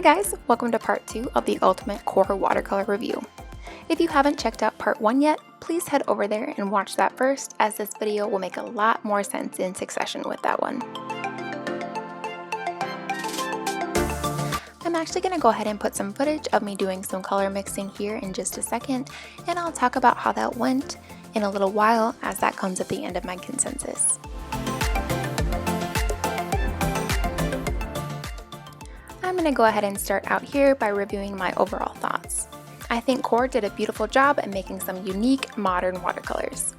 guys, welcome to part 2 of the Ultimate QoR Watercolor Review. If you haven't checked out part 1 yet, please head over there and watch that first, as this video will make a lot more sense in succession with that one. I'm actually going to go ahead and put some footage of me doing some color mixing here in just a second, and I'll talk about how that went in a little while, as that comes at the end of my consensus. I'm going to go ahead and start out here by reviewing my overall thoughts. I think QoR did a beautiful job at making some unique, modern watercolors.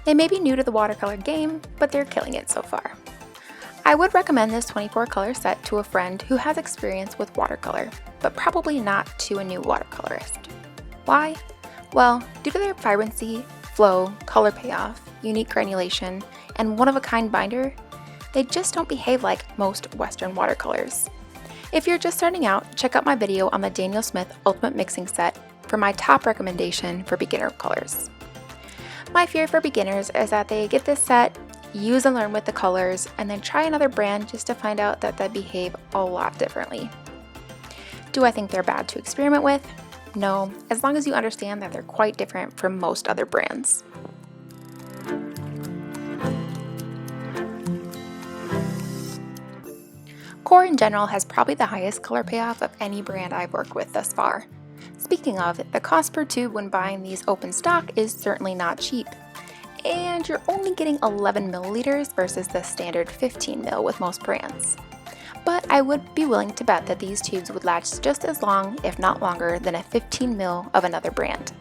They may be new to the watercolor game, but they're killing it so far. I would recommend this 24 color set to a friend who has experience with watercolor, but probably not to a new watercolorist. Why? Well, due to their vibrancy, flow, color payoff, unique granulation, and one-of-a-kind binder, they just don't behave like most Western watercolors. If you're just starting out, check out my video on the Daniel Smith Ultimate Mixing Set for my top recommendation for beginner colors. My fear for beginners is that they get this set, use and learn with the colors, and then try another brand just to find out that they behave a lot differently. Do I think they're bad to experiment with? No, as long as you understand that they're quite different from most other brands. QoR in general has probably the highest color payoff of any brand I've worked with thus far. Speaking of, the cost per tube when buying these open stock is certainly not cheap. And you're only getting 11 milliliters versus the standard 15 ml with most brands. But I would be willing to bet that these tubes would last just as long, if not longer, than a 15 ml of another brand.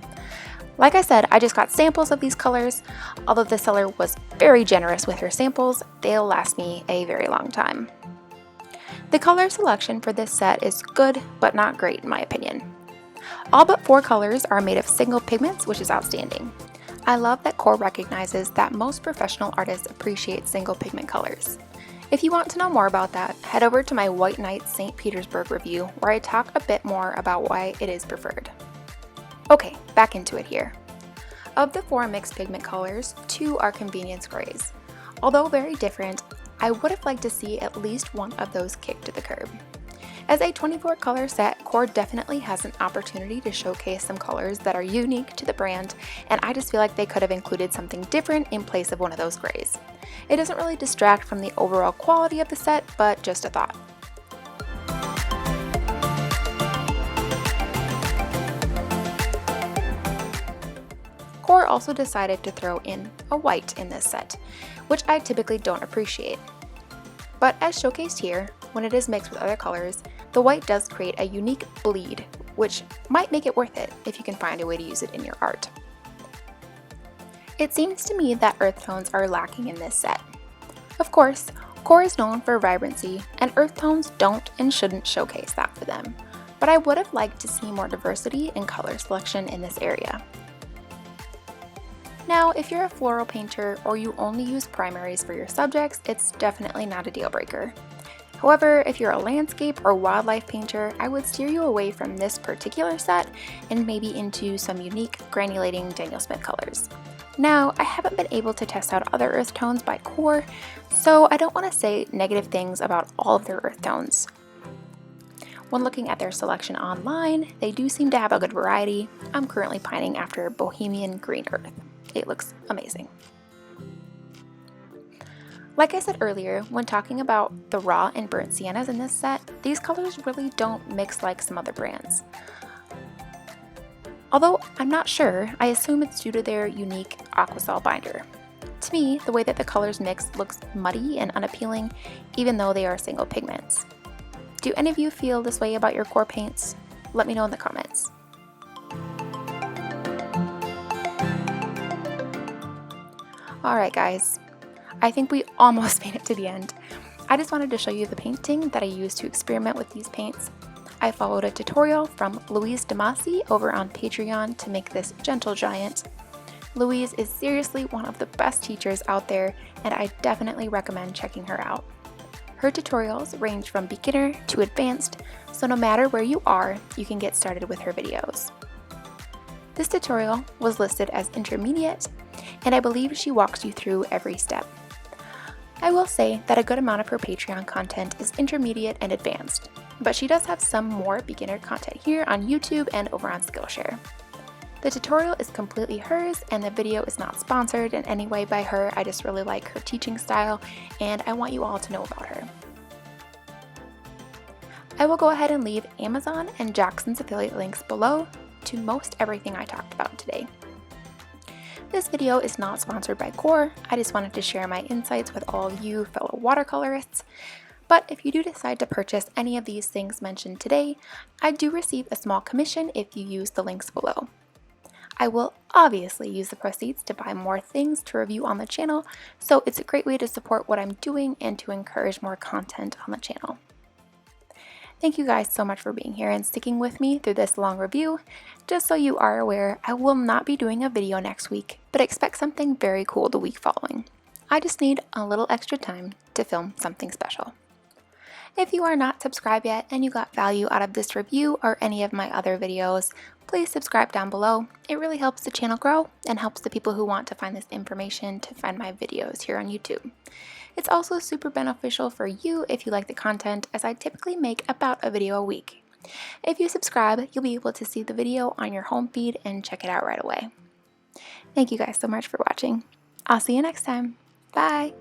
Like I said, I just got samples of these colors. Although the seller was very generous with her samples, they'll last me a very long time. The color selection for this set is good, but not great in my opinion. All but 4 colors are made of single pigments, which is outstanding. I love that QoR recognizes that most professional artists appreciate single pigment colors. If you want to know more about that, head over to my White Night St. Petersburg review, where I talk a bit more about why it is preferred. Okay, back into it here. Of the 4 mixed pigment colors, 2 are convenience grays. Although very different, I would have liked to see at least one of those kicked to the curb. As a 24 color set, QoR definitely has an opportunity to showcase some colors that are unique to the brand, and I just feel like they could have included something different in place of one of those grays. It doesn't really distract from the overall quality of the set, but just a thought. QoR also decided to throw in a white in this set, which I typically don't appreciate. But as showcased here, when it is mixed with other colors, the white does create a unique bleed, which might make it worth it if you can find a way to use it in your art. It seems to me that earth tones are lacking in this set. Of course, QoR is known for vibrancy, and earth tones don't and shouldn't showcase that for them, but I would have liked to see more diversity in color selection in this area. Now, if you're a floral painter or you only use primaries for your subjects, it's definitely not a deal breaker. However, if you're a landscape or wildlife painter, I would steer you away from this particular set and maybe into some unique granulating Daniel Smith colors. Now, I haven't been able to test out other earth tones by QoR, so I don't want to say negative things about all of their earth tones. When looking at their selection online, they do seem to have a good variety. I'm currently pining after Bohemian Green Earth. It looks amazing. Like I said earlier, when talking about the raw and burnt siennas in this set, these colors really don't mix like some other brands. Although I'm not sure, I assume it's due to their unique Aquasol binder. To me, the way that the colors mix looks muddy and unappealing, even though they are single pigments. Do any of you feel this way about your QoR paints? Let me know in the comments. Alright guys, I think we almost made it to the end. I just wanted to show you the painting that I used to experiment with these paints. I followed a tutorial from Louise Damasi over on Patreon to make this gentle giant. Louise is seriously one of the best teachers out there, and I definitely recommend checking her out. Her tutorials range from beginner to advanced, so no matter where you are, you can get started with her videos. This tutorial was listed as intermediate, and I believe she walks you through every step. I will say that a good amount of her Patreon content is intermediate and advanced. but she does have some more beginner content here on YouTube and over on Skillshare. The tutorial is completely hers, and the video is not sponsored in any way by her. I just really like her teaching style, and I want you all to know about her. I will go ahead and leave Amazon and Jackson's affiliate links below to most everything I talked about today. This video is not sponsored by QoR. I just wanted to share my insights with all of you fellow watercolorists. But if you do decide to purchase any of these things mentioned today, I do receive a small commission if you use the links below. I will obviously use the proceeds to buy more things to review on the channel, so it's a great way to support what I'm doing and to encourage more content on the channel. Thank you guys so much for being here and sticking with me through this long review. Just so you are aware, I will not be doing a video next week, but expect something very cool the week following. I just need a little extra time to film something special. If you are not subscribed yet and you got value out of this review or any of my other videos, please subscribe down below. It really helps the channel grow and helps the people who want to find this information to find my videos here on YouTube. It's also super beneficial for you if you like the content, as I typically make about a video a week. If you subscribe, you'll be able to see the video on your home feed and check it out right away. Thank you guys so much for watching. I'll see you next time. Bye!